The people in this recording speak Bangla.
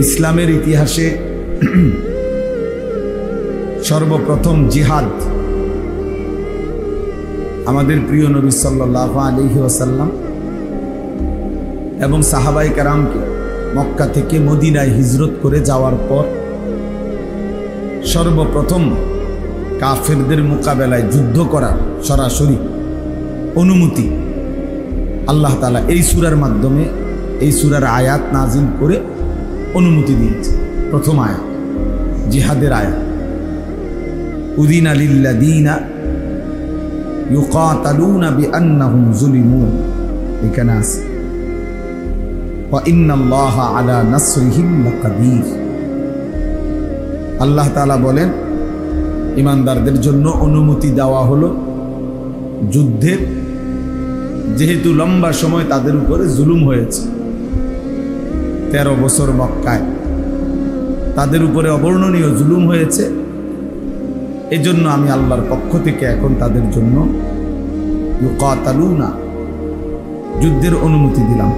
ইসলামের ইতিহাসে সর্বপ্রথম জিহাদ আমাদের প্রিয় নবী সাল্লাল্লাহু আলাইহি ওয়াসাল্লাম এবং সাহাবায়ে কেরামকে মক্কা থেকে মদিনায় হিজরত করে যাওয়ার পর সর্বপ্রথম কাফেরদের মোকাবেলায় যুদ্ধ করার সরাসরি অনুমতি আল্লাহ তাআলা এই সূরার মাধ্যমে, এই সূরার আয়াত নাজিল করে অনুমতি দিয়েছে। প্রথম আয়াত জিহাদের আয়াত, উযিনা লিল্লাযীনা ইউকাতালুনা বিআন্নাহুম যুলিমু, এখানে আছে ওয়া ইন্নাল্লাহা আলা নাসরিহিম লাকাদির। আল্লাহ তাআলা বলেন ঈমানদারদের জন্য অনুমতি দেওয়া হলো যুদ্ধের, যেহেতু লম্বা সময় তাদের উপরে জুলুম হয়েছে। 13 বছর মক্কায় তাদের উপরে অবর্ণনীয় জুলুম হয়েছে। এজন্য আমি আল্লাহর পক্ষ থেকে এখন তাদের জন্য ইউকাতালুনা যুদ্ধের অনুমতি দিলাম।